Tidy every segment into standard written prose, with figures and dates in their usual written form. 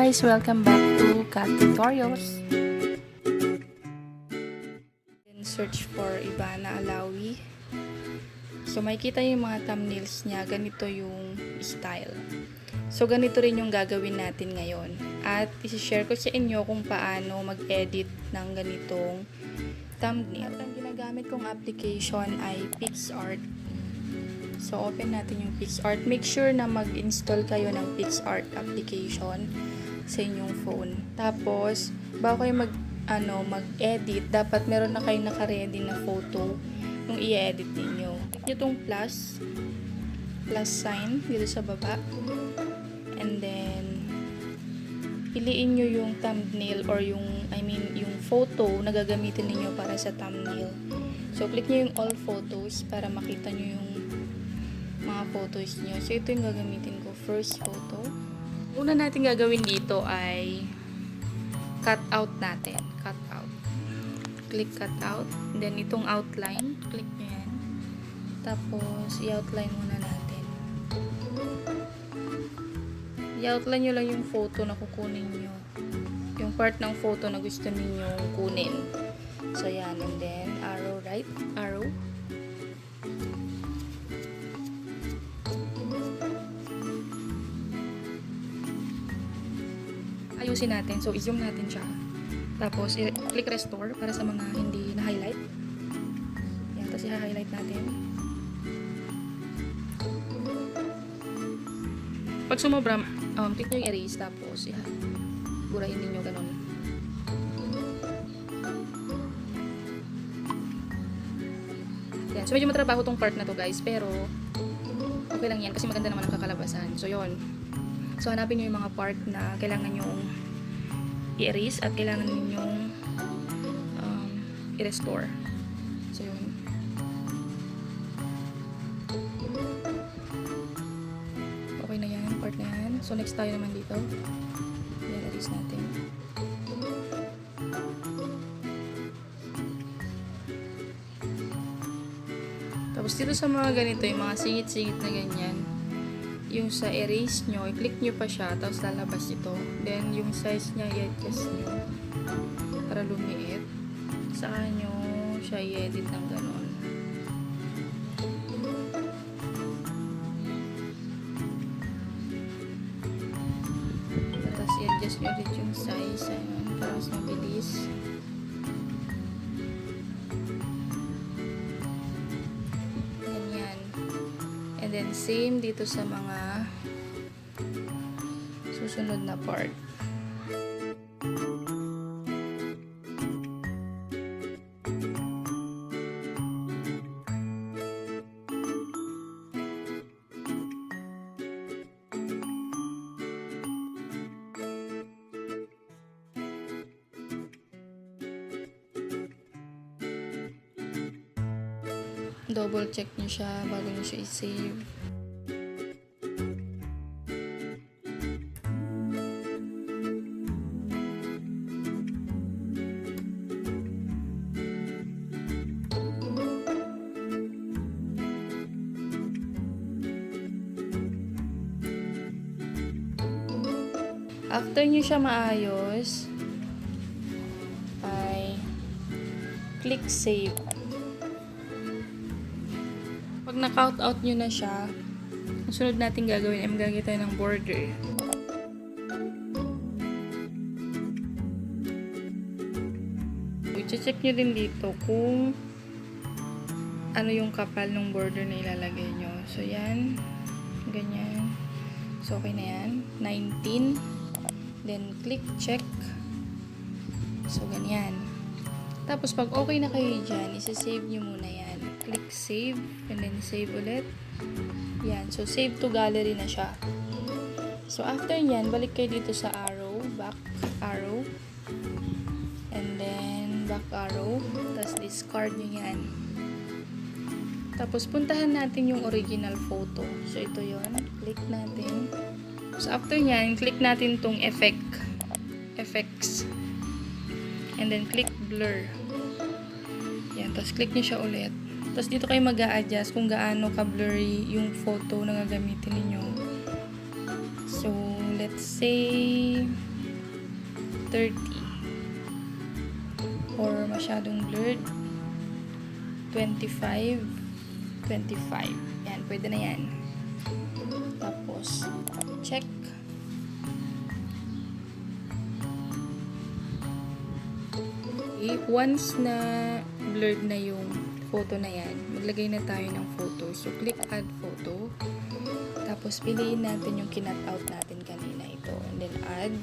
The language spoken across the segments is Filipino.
guys! Welcome back to KATHutorials. Search for IVANA ALAWI. So makikita yung mga thumbnails niya. Ganito yung style. So ganito rin yung gagawin natin ngayon. At isi-share ko sa inyo kung paano mag-edit ng ganitong thumbnail. At ang ginagamit kong application ay PixArt. So open natin yung PixArt. Make sure na mag-install kayo ng PixArt application sa inyong phone. Tapos, bago kayo mag-edit, dapat meron na kayong naka-ready na photo nung i-edit ninyo. Click nyo itong plus sign dito sa baba. And then, piliin nyo yung thumbnail or yung photo na gagamitin ninyo para sa thumbnail. So, click nyo yung all photos para makita nyo yung mga photos nyo. So, ito yung gagamitin ko. First photo. Una natin gagawin dito ay cut out natin. Cut out. Click cut out. And then, itong outline. Click nyo yan. Tapos, i-outline muna natin. I-outline nyo lang yung photo na kukunin nyo. Yung part ng photo na gusto ninyong kunin. So, yan. And then, arrow right. Arrow. Ayusin natin. So, i-zoom natin siya. Tapos, click restore para sa mga hindi na-highlight. Yan. Tapos, i-highlight natin. Pag sumobra, click nyo yung erase. Tapos, burahin ninyo ganun. Yan. So, medyo matrabaho tong part na to, guys. Pero, okay lang yan. Kasi maganda naman ang kakalabasan. So, yun. So, hanapin nyo yung mga part na kailangan nyong i-erase at kailangan nyong i-restore. So, yun. Okay na yan, part na yan. So, next tayo naman dito. I-erase natin. Tapos, dito sa mga ganito, yung mga singit-singit na ganyan, yung sa erase nyo, i-click nyo pa siya, tapos lalabas ito. Then, yung size niya, i-adjust nyo para lumiit. Saan nyo siya i-edit ng ganon. Tapos, i-adjust nyo ulit yung size. Ayun, para mas mabilis. Then, same dito sa mga susunod na part. Double check nyo siya bago nyo siya i-save. After nyo siya maayos, ay click save. Pag na-count out nyo na siya, ang sunod natin gagawin ay magagawin tayo ng border. I-check nyo din dito kung ano yung kapal ng border na ilalagay nyo. So, yan. Ganyan. So, okay na yan. 19. Then, click check. So, ganyan. Tapos, pag okay na kayo dyan, isa-save nyo muna yan. Click save, and then save ulit. Yan. So, save to gallery na siya. So, after yan, balik kayo dito sa arrow, back arrow, and then, back arrow, tapos discard nyo yan. Tapos, puntahan natin yung original photo. So, ito yon. Click natin. So, after yan, click natin tong effects. And then, click blur. Yan. Tapos, click nyo siya ulit. Tapos, dito kayo mag-a-adjust kung gaano ka-blurry yung photo na gagamitin ninyo. So, let's say 30. Or masyadong blurred, 25. Yan, pwede na yan. Tapos, check. Okay, once na blurred na yung photo na yan, maglagay na tayo ng photo. So, click add photo. Tapos, piliin natin yung kinat out natin kanina ito. And then, add.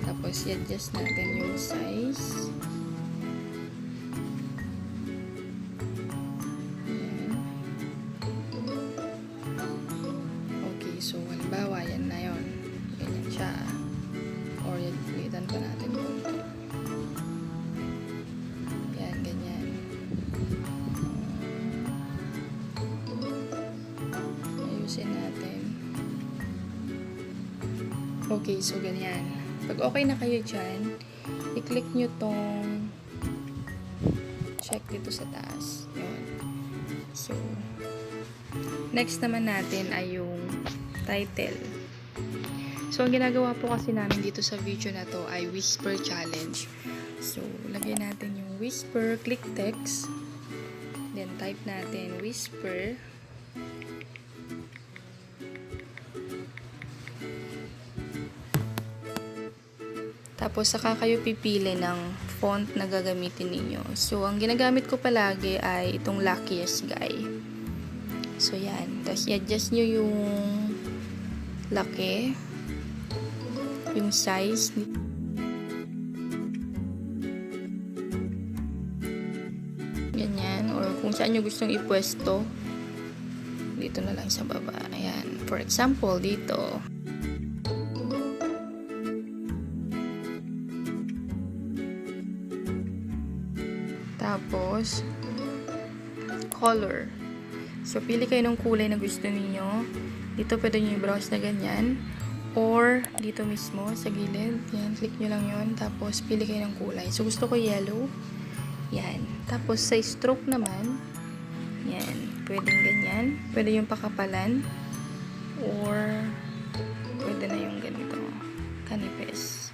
Tapos, i-adjust natin yung size. Ayan. Okay, so, halimbawa, yan na yun. Ganyan siya. Or, pilitan pa natin konti. Yan, ganyan. Ayusin natin. Okay, so, ganyan. Pag okay na kayo dyan, i-click nyo tong check dito sa taas. Yun. So, next naman natin ay yung title. So, ang ginagawa po kasi namin dito sa video na to ay whisper challenge. So, lagay natin yung whisper, click text, then type natin whisper. Tapos, saka kayo pipili ng font na gagamitin ninyo. So, ang ginagamit ko palagi ay itong luckiest guy. So, yan. Tapos, i-adjust nyo yung laki, yung size. Ganyan. Or kung saan nyo gustong ipwesto, dito na lang sa baba. Ayan. For example, dito. Tapos, color. So, pili kayo ng kulay na gusto niyo. Dito pwede nyo i-browse na ganyan. Or, dito mismo, sa gilid. Yan, click nyo lang yun. Tapos, pili kayo ng kulay. So, gusto ko yellow. Yan. Tapos, sa stroke naman, yan. Pwedeng ganyan. Pwede yung pakapalan. Or, pwede na yung ganito. Kanipes.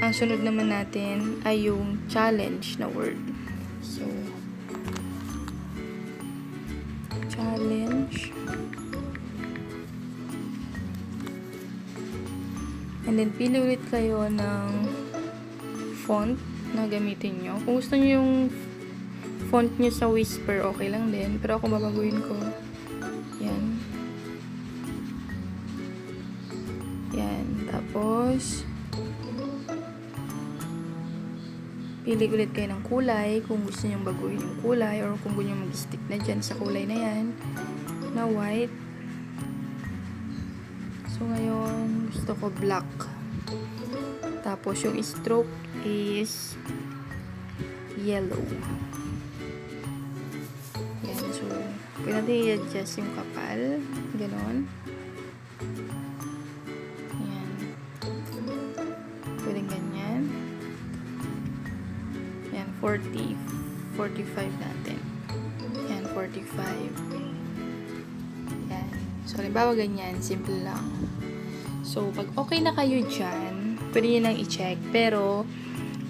Ang sunod naman natin ay yung challenge na word. So, challenge. And then, pili ulit kayo ng font na gamitin nyo. Kung gusto nyo yung font nyo sa whisper, okay lang din. Pero ako babaguhin ko. Yan. Yan. Tapos, pili ulit kayo ng kulay kung gusto nyo baguhin yung kulay or kung gusto nyo mag-stick na dyan sa kulay na yan na white. So, ngayon gusto ko black. Tapos, yung stroke is yellow. Yan. So, pwede natin i-adjust yung kapal. Ganon. Yan. Pwede ganyan. 40, 45 natin. Yan, 45. Yan. So, halimbawa ganyan, simple lang. So, pag okay na kayo dyan, pwede nyo nang i-check. Pero,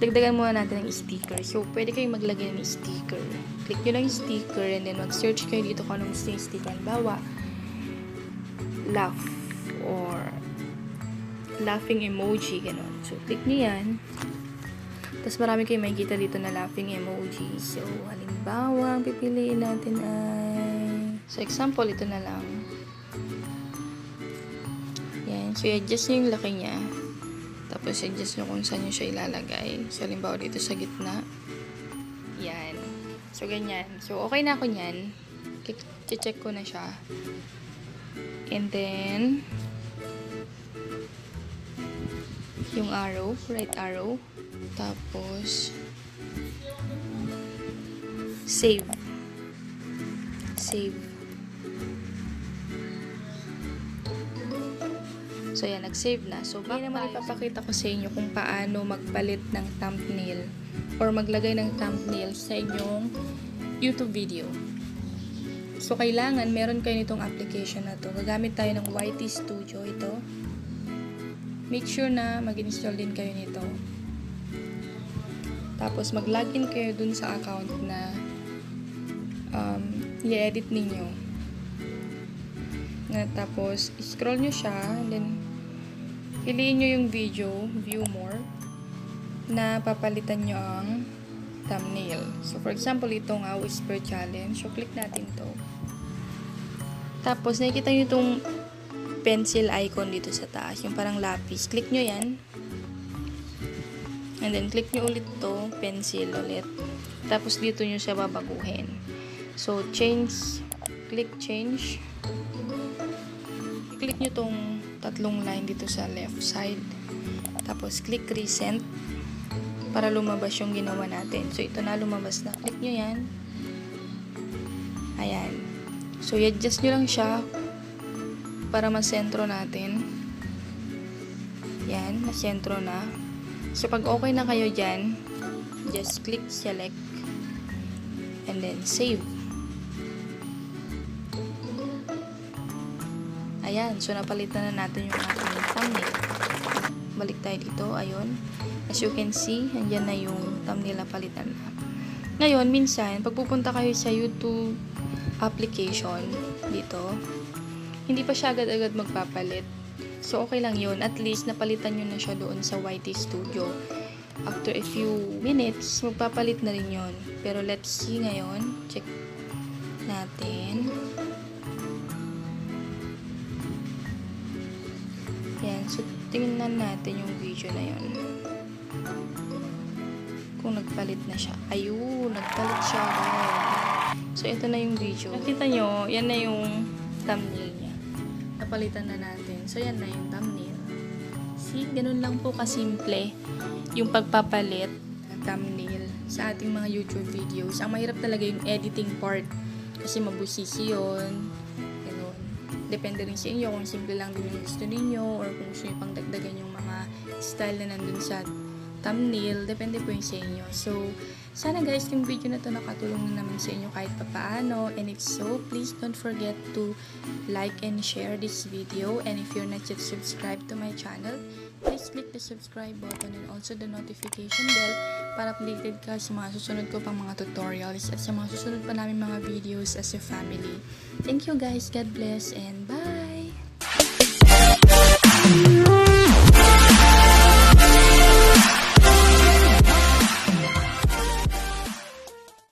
dagdagan muna natin ng sticker. So, pwede kayong maglagay ng sticker. Click nyo lang yung sticker and then mag-search kayo dito kung anong gusto yung sticker. Halimbawa, laugh or laughing emoji, gano'n. So, click nyo yan. Tapos marami kayo makikita dito na laughing emoji. So, halimbawa, ang pipiliin natin ay... So, example, ito na lang. Yan. So, i-adjust nyo yung laki niya. Tapos, i-adjust nyo kung saan nyo siya ilalagay. So, halimbawa, dito sa gitna. Yan. So, ganyan. So, okay na ako nyan. Check ko na siya. And then, yung arrow, right arrow. Tapos, save. Save. So, yan, nag-save na. So, ngayon naman ipapakita ko sa inyo kung paano magpalit ng thumbnail or maglagay ng thumbnail sa inyong YouTube video. So, kailangan meron kayo nitong application na to. Gagamit tayo ng YT Studio ito. Make sure na mag-install din kayo nito. Tapos, mag-login kayo dun sa account na i-edit ninyo. Tapos, scroll nyo siya, and then, piliin nyo yung video, view more, na papalitan nyo ang thumbnail. So, for example, itong Whisper Challenge. So, click natin to. Tapos, nakikita nyo itong pencil icon dito sa taas. Yung parang lapis. Click nyo yan. And then, click nyo ulit to, pencil ulit. Tapos, dito nyo siya babaguhin. So, change. Click change. Click nyo tong tatlong line dito sa left side. Tapos, click recent. Para lumabas yung ginawa natin. So, ito na lumabas na. Click nyo yan. Ayan. So, i-adjust nyo lang siya para masentro natin. Yan, nasentro na. So, pag okay na kayo dyan, just click select and then save. Ayan. So, napalitan na natin yung ating thumbnail. Balik tayo dito. Ayun. As you can see, andyan na yung thumbnail na palitan na. Ngayon, minsan, pag pupunta kayo sa YouTube application dito, hindi pa siya agad-agad magpapalit. So, okay lang yun. At least, napalitan nyo na siya doon sa YT Studio. After a few minutes, magpapalit na rin yun. Pero let's see ngayon. Check natin. Yan. So, tingnan natin yung video na yun. Kung nagpalit na siya. Ayun, nagpalit siya. So, ito na yung video. Nakita nyo, yan na yung thumbnail niya. Napalitan na natin. So, yan na yung thumbnail. See, ganun lang po kasimple yung pagpapalit ng thumbnail sa ating mga YouTube videos. Ang mahirap talaga yung editing part kasi mabusisi yun. Ganun. Depende rin sa inyo kung simple lang din yung gusto ninyo or kung gusto nyo pang dagdagan yung mga style na nandun sa thumbnail, depende po yung sa inyo. So, sana guys, yung video na to nakatulong na naman sa inyo kahit papaano. And if so, please don't forget to like and share this video. And if you're not yet subscribed to my channel, please click the subscribe button and also the notification bell para updated ka sa mga susunod ko pang mga tutorials at sa mga susunod pa namin mga videos as a family. Thank you guys, God bless, and bye!